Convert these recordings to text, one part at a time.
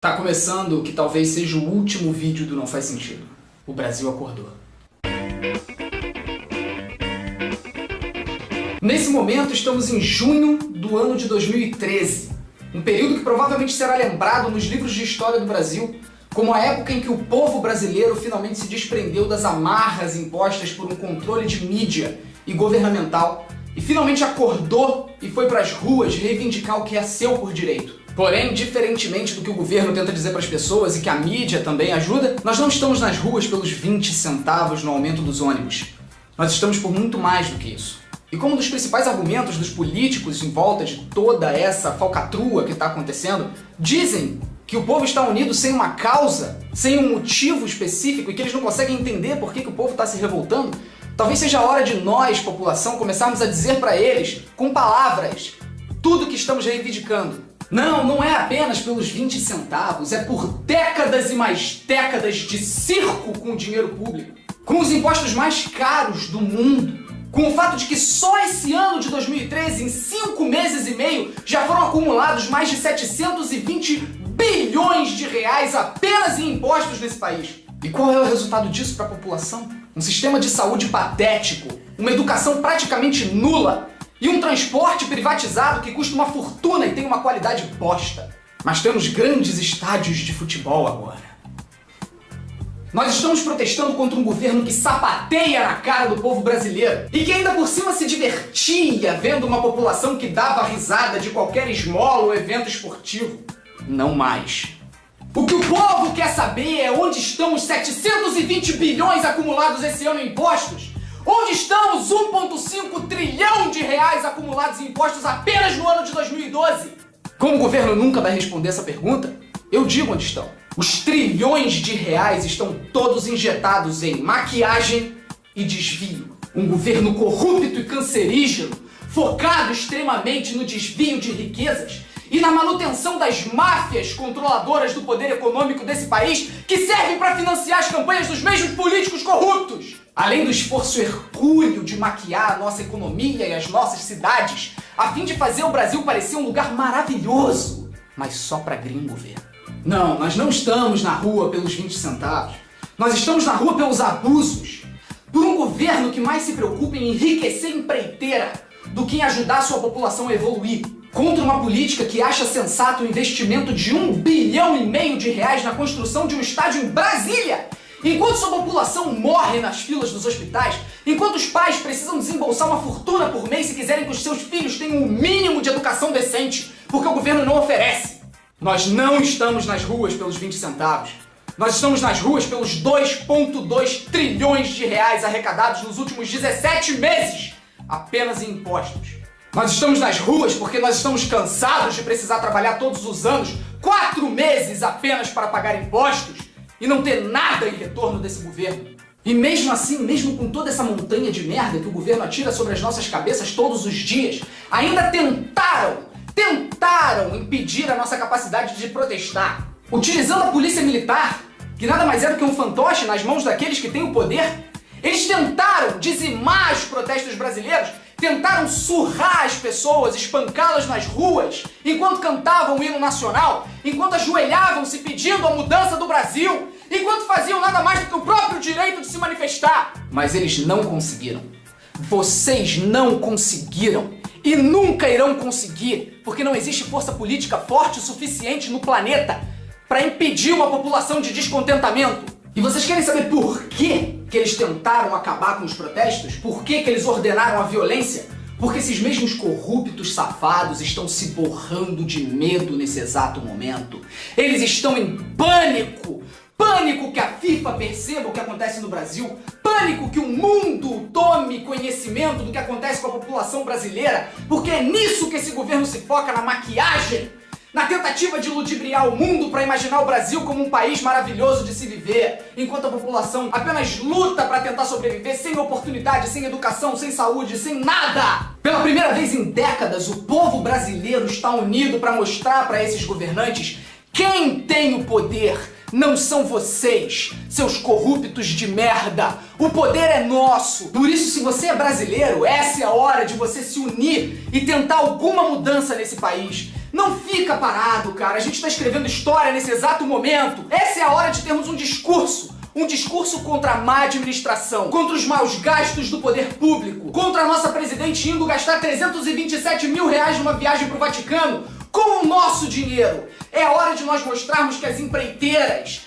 Tá começando o que talvez seja o último vídeo do Não Faz Sentido. O Brasil acordou. Nesse momento estamos em junho do ano de 2013, um período que provavelmente será lembrado nos livros de história do Brasil como a época em que o povo brasileiro finalmente se desprendeu das amarras impostas por um controle de mídia e governamental e finalmente acordou e foi para as ruas reivindicar o que é seu por direito. Porém, diferentemente do que o governo tenta dizer para as pessoas e que a mídia também ajuda, nós não estamos nas ruas pelos 20 centavos no aumento dos ônibus. Nós estamos por muito mais do que isso. E como um dos principais argumentos dos políticos em volta de toda essa falcatrua que está acontecendo, dizem que o povo está unido sem uma causa, sem um motivo específico e que eles não conseguem entender por que o povo está se revoltando, talvez seja a hora de nós, população, começarmos a dizer para eles, com palavras, tudo que estamos reivindicando. Não é apenas pelos 20 centavos, é por décadas e mais décadas de circo com o dinheiro público, com os impostos mais caros do mundo, com o fato de que só esse ano de 2013, em 5 meses e meio, já foram acumulados mais de 720 bilhões de reais apenas em impostos nesse país. E qual é o resultado disso para a população? Um sistema de saúde patético, uma educação praticamente nula, e um transporte privatizado que custa uma fortuna e tem uma qualidade bosta. Mas temos grandes estádios de futebol agora. Nós estamos protestando contra um governo que sapateia na cara do povo brasileiro e que ainda por cima se divertia vendo uma população que dava risada de qualquer esmola ou evento esportivo. Não mais. O que o povo quer saber é onde estão os 720 bilhões acumulados esse ano em impostos. Onde estão os 1,5 trilhão de reais acumulados em impostos apenas no ano de 2012? Como o governo nunca vai responder essa pergunta, eu digo onde estão. Os trilhões de reais estão todos injetados em maquiagem e desvio. Um governo corrupto e cancerígeno, focado extremamente no desvio de riquezas e na manutenção das máfias controladoras do poder econômico desse país que servem para financiar as campanhas dos mesmos políticos corruptos. Além do esforço hercúleo de maquiar a nossa economia e as nossas cidades, a fim de fazer o Brasil parecer um lugar maravilhoso, mas só para gringo ver. Não, nós não estamos na rua pelos 20 centavos. Nós estamos na rua pelos abusos. Por um governo que mais se preocupa em enriquecer empreiteira do que em ajudar a sua população a evoluir. Contra uma política que acha sensato o investimento de 1,5 bilhão de reais na construção de um estádio em Brasília, enquanto sua população morre nas filas dos hospitais, enquanto os pais precisam desembolsar uma fortuna por mês se quiserem que os seus filhos tenham um mínimo de educação decente, porque o governo não oferece. Nós não estamos nas ruas pelos 20 centavos. Nós estamos nas ruas pelos 2,2 trilhões de reais arrecadados nos últimos 17 meses, apenas em impostos. Nós estamos nas ruas porque nós estamos cansados de precisar trabalhar todos os anos 4 meses apenas para pagar impostos e não ter nada em retorno desse governo. E mesmo assim, mesmo com toda essa montanha de merda que o governo atira sobre as nossas cabeças todos os dias, ainda tentaram impedir a nossa capacidade de protestar, utilizando a polícia militar, que nada mais é do que um fantoche nas mãos daqueles que têm o poder. Eles tentaram dizimar os protestos brasileiros, tentaram surrar as pessoas, espancá-las nas ruas, enquanto cantavam o hino nacional, enquanto ajoelhavam-se pedindo a mudança do Brasil, enquanto faziam nada mais do que o próprio direito de se manifestar. Mas eles não conseguiram. Vocês não conseguiram. E nunca irão conseguir, porque não existe força política forte o suficiente no planeta para impedir uma população de descontentamento. E vocês querem saber por que eles tentaram acabar com os protestos? Por que eles ordenaram a violência? Porque esses mesmos corruptos safados estão se borrando de medo nesse exato momento. Eles estão em pânico. Pânico que a FIFA perceba o que acontece no Brasil. Pânico que o mundo tome conhecimento do que acontece com a população brasileira. Porque é nisso que esse governo se foca, na maquiagem. Na tentativa de ludibriar o mundo para imaginar o Brasil como um país maravilhoso de se viver, enquanto a população apenas luta para tentar sobreviver sem oportunidade, sem educação, sem saúde, sem nada. Pela primeira vez em décadas, o povo brasileiro está unido para mostrar para esses governantes quem tem o poder. Não são vocês, seus corruptos de merda. O poder é nosso. Por isso, se você é brasileiro, essa é a hora de você se unir e tentar alguma mudança nesse país. Não fica parado, cara. A gente está escrevendo história nesse exato momento. Essa é a hora de termos um discurso contra a má administração, contra os maus gastos do poder público, contra a nossa presidente indo gastar 327 mil reais numa viagem pro Vaticano com o nosso dinheiro. É a hora de nós mostrarmos que as empreiteiras,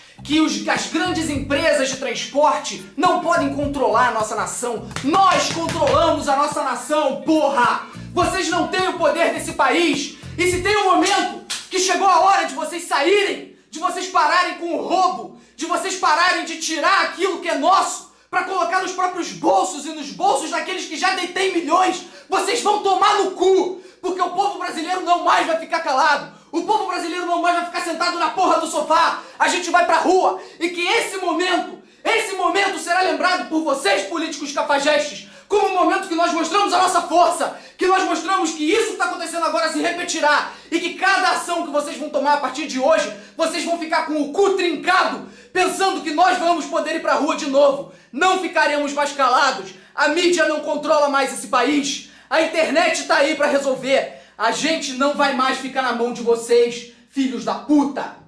as grandes empresas de transporte não podem controlar a nossa nação. Nós controlamos a nossa nação, porra! Vocês não têm o poder desse país. E se tem um momento que chegou a hora de vocês saírem, de vocês pararem com o roubo, de vocês pararem de tirar aquilo que é nosso para colocar nos próprios bolsos e nos bolsos daqueles que já detêm milhões, vocês vão tomar no cu, porque o povo brasileiro não mais vai ficar calado. O povo brasileiro não mais vai ficar sentado na porra do sofá. A gente vai pra rua e que esse momento será lembrado por vocês, políticos cafajestes, como um momento que nós mostramos a nossa força, que nós mostramos que isso que está acontecendo agora se repetirá e que cada ação que vocês vão tomar a partir de hoje, vocês vão ficar com o cu trincado, pensando que nós vamos poder ir pra rua de novo. Não ficaremos mais calados. A mídia não controla mais esse país. A internet tá aí pra resolver. A gente não vai mais ficar na mão de vocês, filhos da puta.